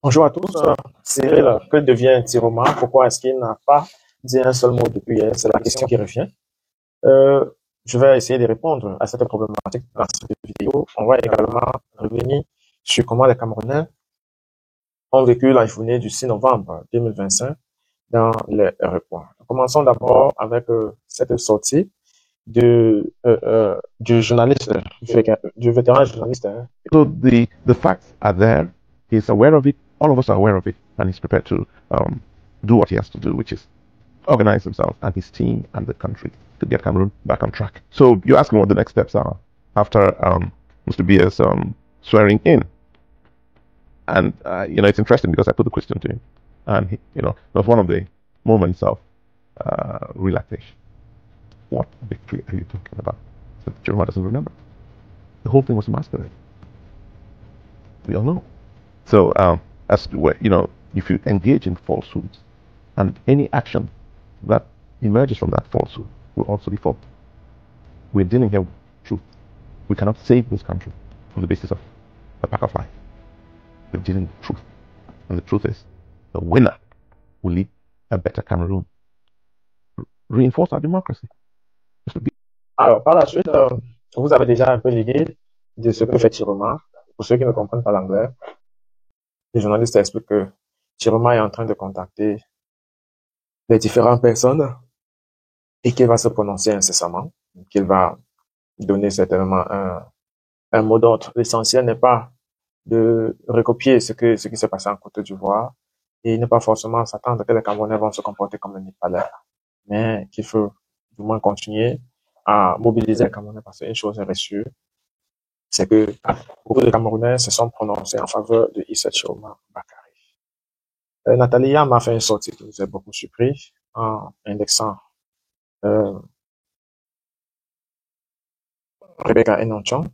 Bonjour à tous. Cyril, que devient Tiroma? Pourquoi est-ce qu'il n'a pas dit un seul mot depuis hier? C'est la question qui revient. Euh, je vais essayer de répondre à cette problématique dans cette vidéo. On va également revenir sur comment les Camerounais ont vécu la journée du 6 novembre 2025 dans les recoins. Commençons d'abord avec cette sortie du journaliste, du vétéran journaliste. So the facts are there. He's aware of it. All of us are aware of it, and he's prepared to do what he has to do, which is organize himself and his team and the country to get Cameroon back on track. So you're asking what the next steps are after Mr. Bia's swearing in, and it's interesting because I put the question to him, and it was one of the moments of relaxation. What victory are you talking about? So Jeremiah doesn't remember. The whole thing was a masquerade. We all know. So, if you engage in falsehoods, and any action that emerges from that falsehood will also be false. We're dealing here with truth. We cannot save this country on the basis of a pack of lies. We're dealing with truth. And the truth is, the winner will lead a better Cameroon. Reinforce our democracy. Alors, par la suite, vous avez déjà un peu l'idée de ce que fait Chiroma. Pour ceux qui ne comprennent pas l'anglais, les journalistes expliquent que Chiroma est en train de contacter les différentes personnes et qu'il va se prononcer incessamment, qu'il va donner certainement un mot d'ordre. L'essentiel n'est pas de recopier ce qui s'est passé en Côte d'Ivoire et ne pas forcément s'attendre que les Camerounais vont se comporter comme les Népalais, mais qu'il faut du moins continuer à mobiliser les Camerounais parce qu'une chose est sûre, c'est que beaucoup de Camerounais se sont prononcés en faveur de Issa Chiroma Bakary. Nathalie Yam a fait une sortie qui nous a beaucoup surpris en indexant Rebecca Enonchon,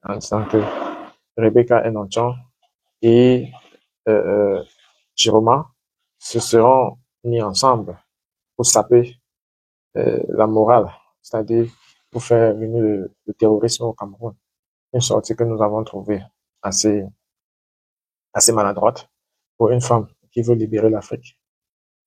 en disant que Rebecca Enonchon et Chiroma se seront mis ensemble pour saper la morale, c'est-à-dire pour faire venir le terrorisme au Cameroun. Une sortie que nous avons trouvée assez maladroite pour une femme qui veut libérer l'Afrique,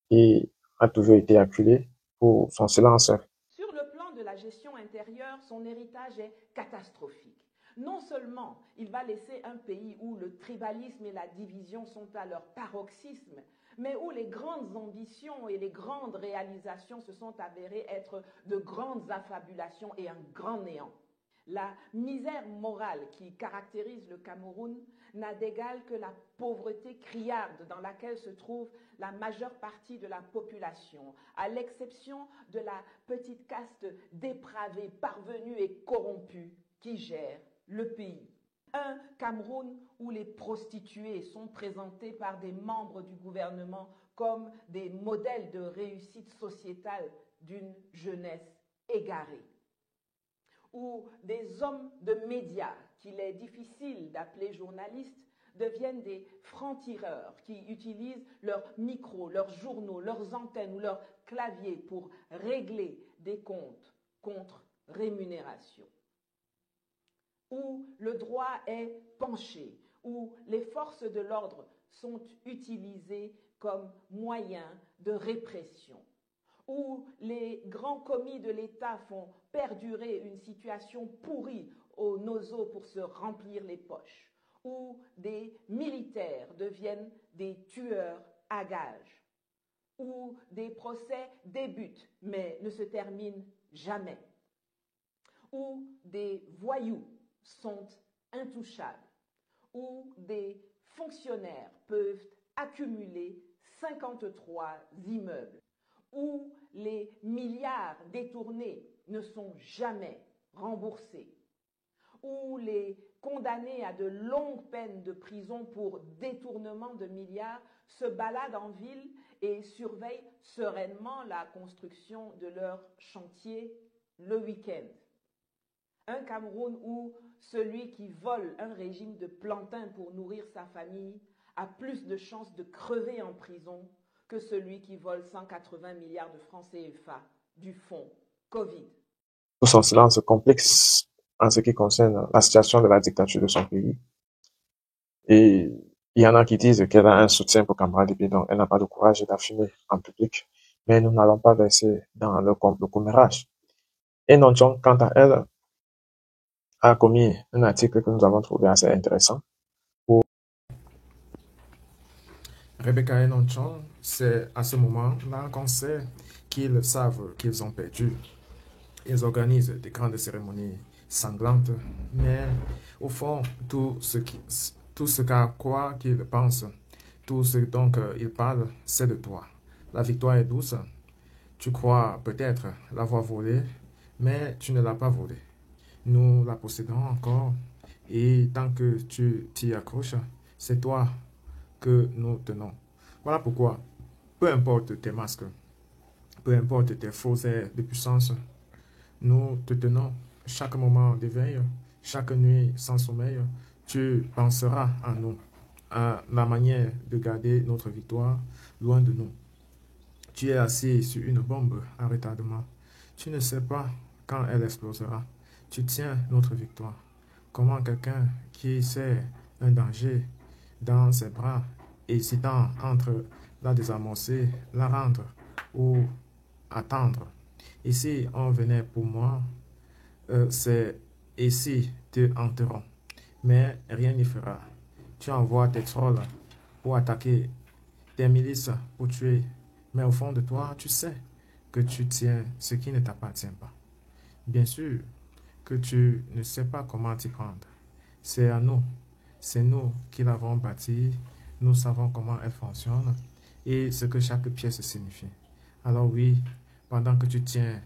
qui a toujours été acculée pour son silence. Sur le plan de la gestion intérieure, son héritage est catastrophique. Non seulement il va laisser un pays où le tribalisme et la division sont à leur paroxysme, mais où les grandes ambitions et les grandes réalisations se sont avérées être de grandes affabulations et un grand néant. La misère morale qui caractérise le Cameroun n'a d'égal que la pauvreté criarde dans laquelle se trouve la majeure partie de la population, à l'exception de la petite caste dépravée, parvenue et corrompue qui gère le pays. Un Cameroun où les prostituées sont présentées par des membres du gouvernement comme des modèles de réussite sociétale d'une jeunesse égarée, où des hommes de médias qu'il est difficile d'appeler journalistes deviennent des francs-tireurs qui utilisent leurs micros, leurs journaux, leurs antennes ou leurs claviers pour régler des comptes contre rémunération, où le droit est penché, où les forces de l'ordre sont utilisées comme moyen de répression, où les grands commis de l'État font perdurer une situation pourrie aux noseaux pour se remplir les poches, où des militaires deviennent des tueurs à gages, où des procès débutent mais ne se terminent jamais, où des voyous sont intouchables, où des fonctionnaires peuvent accumuler 53 immeubles, où les milliards détournés ne sont jamais remboursés, où les condamnés à de longues peines de prison pour détournement de milliards se baladent en ville et surveillent sereinement la construction de leur chantier le week-end. Un Cameroun où celui qui vole un régime de plantain pour nourrir sa famille a plus de chances de crever en prison que celui qui vole 180 milliards de francs CFA du fonds Covid. Son silence complexe en ce qui concerne la situation de la dictature de son pays. Et il y en a qui disent qu'elle a un soutien pour Kamara Libé, donc elle n'a pas de courage d'affumer en public. Mais nous n'allons pas verser dans le commérage. Et Nonchon, quant à elle, a commis un article que nous avons trouvé assez intéressant. Rebecca et Nonchon, c'est à ce moment-là qu'on sait qu'ils savent qu'ils ont perdu. Ils organisent des grandes cérémonies sanglantes, mais au fond, tout ce qu'à quoi qu'ils pensent, tout ce dont ils parlent, c'est de toi. La victoire est douce. Tu crois peut-être l'avoir volée, mais tu ne l'as pas volée. Nous la possédons encore, et tant que tu t'y accroches, c'est toi que nous tenons. Voilà pourquoi, peu importe tes masques, peu importe tes faux airs de puissance, nous te tenons. Chaque moment d'éveil, chaque nuit sans sommeil, tu penseras à nous, à la manière de garder notre victoire loin de nous. Tu es assis sur une bombe à retardement. Tu ne sais pas quand elle explosera. Tu tiens notre victoire. Comment quelqu'un qui sait un danger dans ses bras, hésitant entre la désamorcer, la rendre ou attendre. Et si on venait pour moi, c'est ici te hanteront. Mais rien n'y fera. Tu envoies tes trolls pour attaquer, tes milices pour tuer. Mais au fond de toi, tu sais que tu tiens ce qui ne t'appartient pas. Bien sûr que tu ne sais pas comment t'y prendre. C'est à nous. C'est nous qui l'avons bâtie. Nous savons comment elle fonctionne et ce que chaque pièce signifie. Alors oui, pendant que tu tiens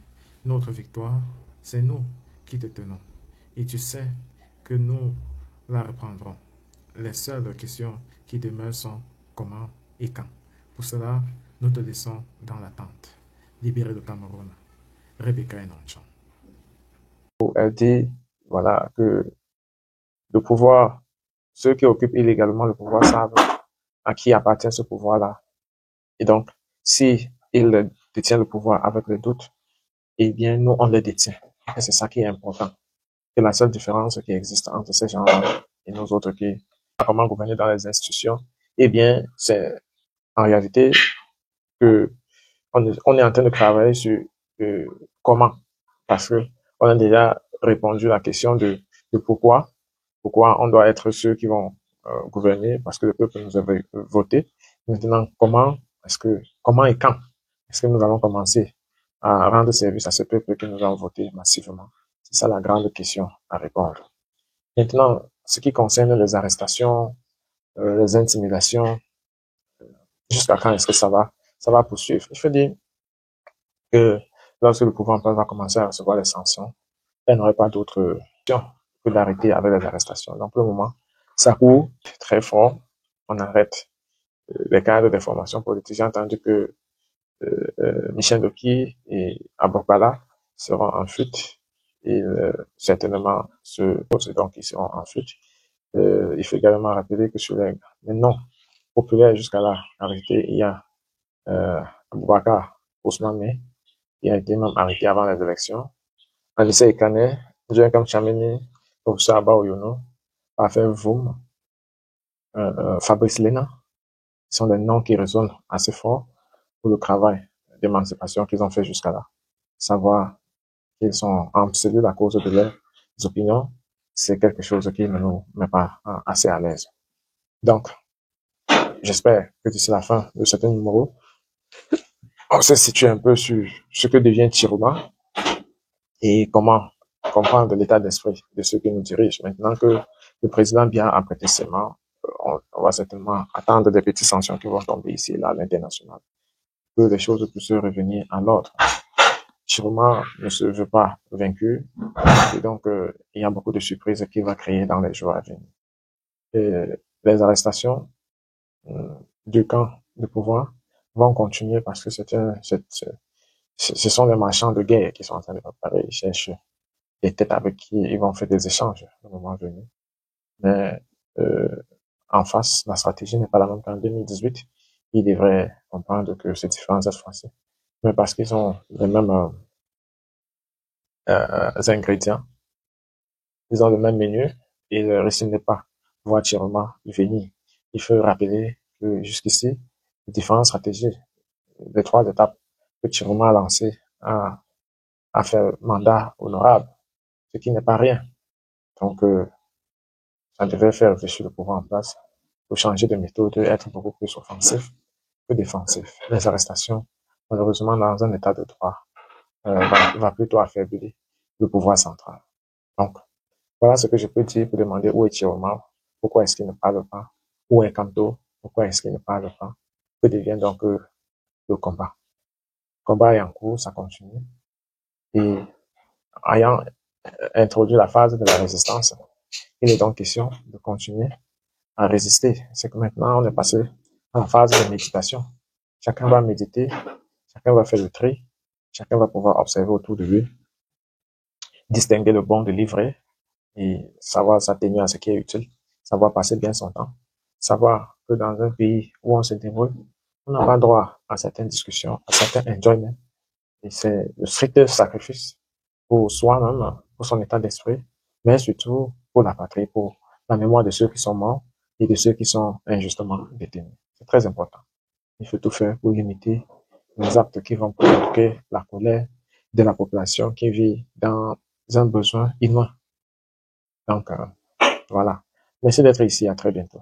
notre victoire, c'est nous qui te tenons. Et tu sais que nous la reprendrons. Les seules questions qui demeurent sont comment et quand. Pour cela, nous te laissons dans l'attente. Libéré de Cameroun, Rebecca et Nonchon. Elle dit, voilà, que le pouvoir, ceux qui occupent illégalement le pouvoir savent à qui appartient ce pouvoir-là. Et donc, si ils détiennent le pouvoir avec le doute, eh bien, nous, on le détient. Et c'est ça qui est important. C'est la seule différence qui existe entre ces gens-là et nous autres qui, comment gouverner dans les institutions, eh bien, c'est en réalité que on est en train de travailler sur comment. Parce que on a déjà répondu à la question de pourquoi on doit être ceux qui vont gouverner, parce que le peuple nous avait voté. Maintenant, comment et quand est-ce que nous allons commencer à rendre service à ce peuple qui nous a voté massivement? C'est ça la grande question à répondre. Maintenant, ce qui concerne les arrestations, les intimidations, jusqu'à quand est-ce que ça va poursuivre? Je veux dire que lorsque le pouvoir va commencer à recevoir les sanctions, elle n'aurait pas d'autre option que d'arrêter avec les arrestations. Donc, pour le moment, ça court très fort. On arrête les cadres des formations politiques. J'ai entendu que Michel Doki et Abokbala seront en fuite. Ils certainement se posent, donc ils seront en fuite. Il faut également rappeler que sur les noms populaires jusqu'à là arrêtés, il y a Aboubakar Ousmane, qui a été même arrêté avant les élections. Anissa Ekane, Joachim Chamini, Professeur Abba Oyono, Parfait Voum, Fabrice Lena, sont des noms qui résonnent assez fort pour le travail d'émancipation qu'ils ont fait jusqu'à là. Savoir qu'ils sont en cellule à cause de leurs opinions, c'est quelque chose qui ne nous met pas assez à l'aise. Donc, j'espère que d'ici la fin de ce numéro, on s'est situé un peu sur ce que devient Chiroma et comment comprendre l'état d'esprit de ceux qui nous dirigent. Maintenant que le président Biya a prêté serment, on va certainement attendre des petites sanctions qui vont tomber ici et là à l'international, que les choses puissent revenir à l'ordre. Chiroma ne se veut pas vaincu, et donc il y a beaucoup de surprises qu'il va créer dans les jours à venir. Et les arrestations du camp de pouvoir vont continuer parce que ce sont les marchands de guerre qui sont en train de préparer. Ils cherchent des têtes avec qui ils vont faire des échanges au moment venu. Mais en face, la stratégie n'est pas la même qu'en 2018. Ils devraient comprendre que c'est différent cette fois-ci. Mais parce qu'ils ont les mêmes ingrédients, ils ont le même menu, et le risque n'est pas voiturement venir il faut rappeler que jusqu'ici, les différentes stratégies, les 3 étapes que Chiroma a lancées a fait mandat honorable, ce qui n'est pas rien. Donc, ça devait faire réfléchir le pouvoir en place pour changer de méthode et être beaucoup plus offensif que défensif. Les arrestations, malheureusement, dans un état de droit, va plutôt affaiblir le pouvoir central. Donc, voilà ce que je peux dire pour demander où est Chiroma, pourquoi est-ce qu'il ne parle pas, où est Kanto, pourquoi est-ce qu'il ne parle pas, que devient donc le combat. Le combat est en cours, ça continue. Et ayant introduit la phase de la résistance, il est donc question de continuer à résister. C'est que maintenant, on est passé à la phase de méditation. Chacun va méditer, chacun va faire le tri, chacun va pouvoir observer autour de lui, distinguer le bon de l'ivraie et savoir s'atténuer à ce qui est utile, savoir passer bien son temps, savoir que dans un pays où on se débrouille, on n'a pas droit à certaines discussions, à certains enjoyments. Et c'est le strict sacrifice pour soi-même, pour son état d'esprit, mais surtout pour la patrie, pour la mémoire de ceux qui sont morts et de ceux qui sont injustement détenus. C'est très important. Il faut tout faire pour limiter les actes qui vont provoquer la colère de la population qui vit dans un besoin inouï. Donc, voilà. Merci d'être ici. À très bientôt.